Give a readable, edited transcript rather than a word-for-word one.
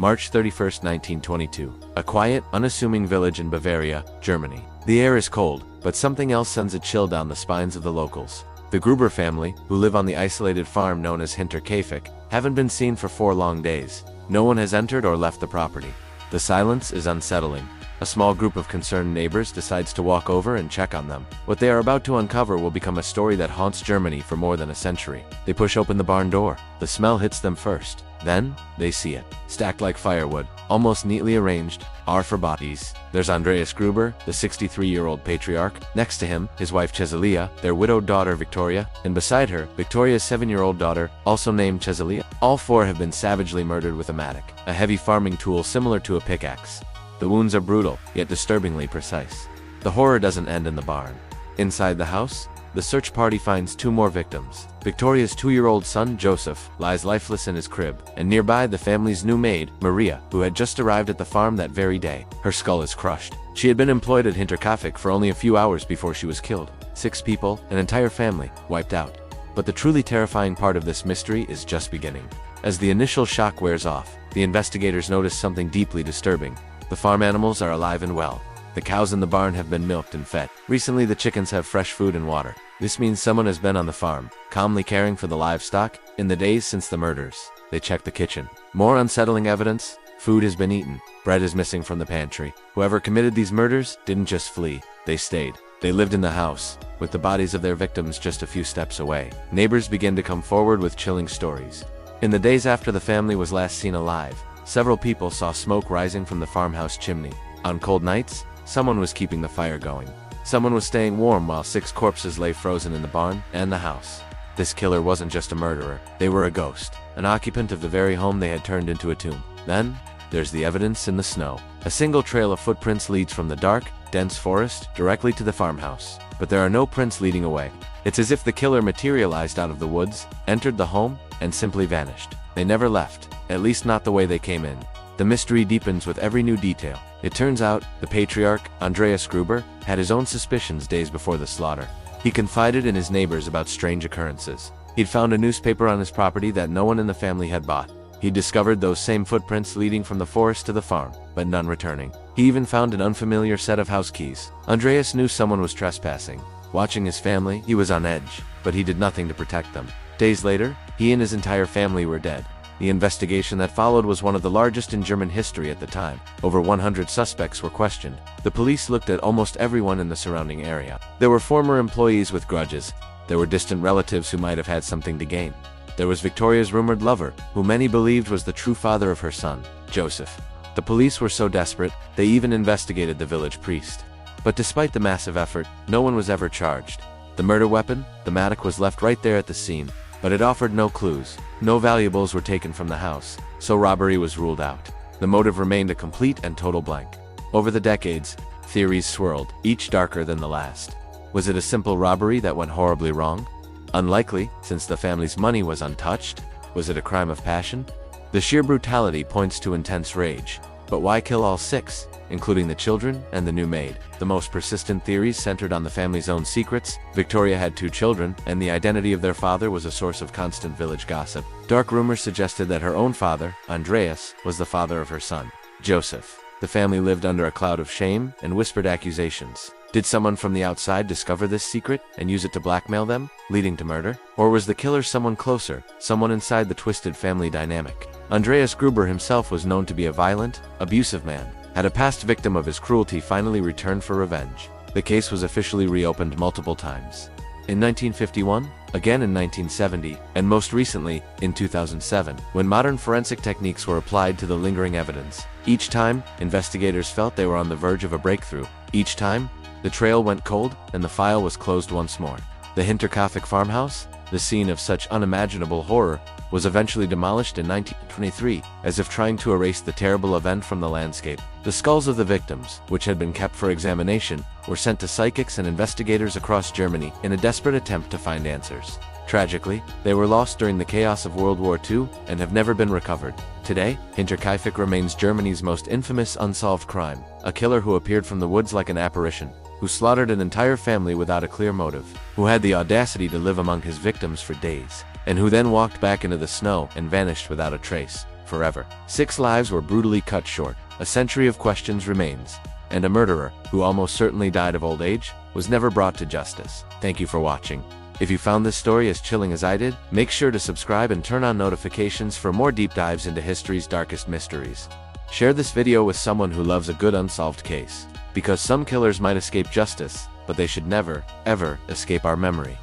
March 31, 1922. A quiet, unassuming village in Bavaria, Germany. The air is cold, but something else sends a chill down the spines of the locals. The Gruber family, who live on the isolated farm known as Hinterkaifeck, haven't been seen for 4 long days. No one has entered or left the property. The silence is unsettling. A small group of concerned neighbors decides to walk over and check on them. What they are about to uncover will become a story that haunts Germany for more than a century. They push open the barn door. The smell hits them first. Then, they see it. Stacked like firewood, almost neatly arranged, are for bodies. There's Andreas Gruber, the 63-year-old patriarch. Next to him, his wife Cheselia, their widowed daughter Victoria, and beside her, Victoria's 7-year-old daughter, also named Cheselia. All 4 have been savagely murdered with a mattock, a heavy farming tool similar to a pickaxe. The wounds are brutal, yet disturbingly precise. The horror doesn't end in the barn. Inside the house, the search party finds 2 more victims. Victoria's 2-year-old son, Joseph, lies lifeless in his crib, and nearby the family's new maid, Maria, who had just arrived at the farm that very day. Her skull is crushed. She had been employed at Hinterkaifeck for only a few hours before she was killed. 6 people, an entire family, wiped out. But the truly terrifying part of this mystery is just beginning. As the initial shock wears off, the investigators notice something deeply disturbing. The farm animals are alive and well. The cows in the barn have been milked and fed. Recently, the chickens have fresh food and water. This means someone has been on the farm, calmly caring for the livestock, in the days since the murders. They check the kitchen. More unsettling evidence: food has been eaten. Bread is missing from the pantry. Whoever committed these murders didn't just flee, they stayed. They lived in the house, with the bodies of their victims just a few steps away. Neighbors begin to come forward with chilling stories. In the days after the family was last seen alive, several people saw smoke rising from the farmhouse chimney. On cold nights, someone was keeping the fire going. Someone was staying warm while 6 corpses lay frozen in the barn and the house. This killer wasn't just a murderer, they were a ghost, an occupant of the very home they had turned into a tomb. Then, there's the evidence in the snow. A single trail of footprints leads from the dark, dense forest directly to the farmhouse. But there are no prints leading away. It's as if the killer materialized out of the woods, entered the home, and simply vanished. They never left, at least not the way they came in. The mystery deepens with every new detail. It turns out, the patriarch, Andreas Gruber, had his own suspicions days before the slaughter. He confided in his neighbors about strange occurrences. He'd found a newspaper on his property that no one in the family had bought. He discovered those same footprints leading from the forest to the farm, but none returning. He even found an unfamiliar set of house keys. Andreas knew someone was trespassing. Watching his family, he was on edge, but he did nothing to protect them. Days later, he and his entire family were dead. The investigation that followed was one of the largest in German history at the time. Over 100 suspects were questioned. The police looked at almost everyone in the surrounding area. There were former employees with grudges. There were distant relatives who might have had something to gain. There was Victoria's rumored lover, who many believed was the true father of her son, Joseph. The police were so desperate, they even investigated the village priest. But despite the massive effort, no one was ever charged. The murder weapon, the mattock, was left right there at the scene, but it offered no clues. No valuables were taken from the house, so robbery was ruled out. The motive remained a complete and total blank. Over the decades, theories swirled, each darker than the last. Was it a simple robbery that went horribly wrong? Unlikely, since the family's money was untouched. Was it a crime of passion? The sheer brutality points to intense rage. But why kill all 6, including the children and the new maid? The most persistent theories centered on the family's own secrets. Victoria had 2 children, and the identity of their father was a source of constant village gossip. Dark rumors suggested that her own father, Andreas, was the father of her son, Joseph. The family lived under a cloud of shame and whispered accusations. Did someone from the outside discover this secret and use it to blackmail them, leading to murder? Or was the killer someone closer, someone inside the twisted family dynamic? Andreas Gruber himself was known to be a violent, abusive man. Had a past victim of his cruelty finally returned for revenge? The case was officially reopened multiple times. In 1951, again in 1970, and most recently, in 2007, when modern forensic techniques were applied to the lingering evidence. Each time, investigators felt they were on the verge of a breakthrough. Each time, the trail went cold, and the file was closed once more. The Hinterkaifeck farmhouse, the scene of such unimaginable horror, was eventually demolished in 1923, as if trying to erase the terrible event from the landscape. The skulls of the victims, which had been kept for examination, were sent to psychics and investigators across Germany in a desperate attempt to find answers. Tragically, they were lost during the chaos of World War II and have never been recovered. Today, Hinterkaifeck remains Germany's most infamous unsolved crime, a killer who appeared from the woods like an apparition, who slaughtered an entire family without a clear motive, who had the audacity to live among his victims for days, and who then walked back into the snow and vanished without a trace. forever. 6 lives were brutally cut short, a century of questions remains, and a murderer, who almost certainly died of old age, was never brought to justice. Thank you for watching. If you found this story as chilling as I did, make sure to subscribe and turn on notifications for more deep dives into history's darkest mysteries. Share this video with someone who loves a good unsolved case, because some killers might escape justice, but they should never, ever escape our memory.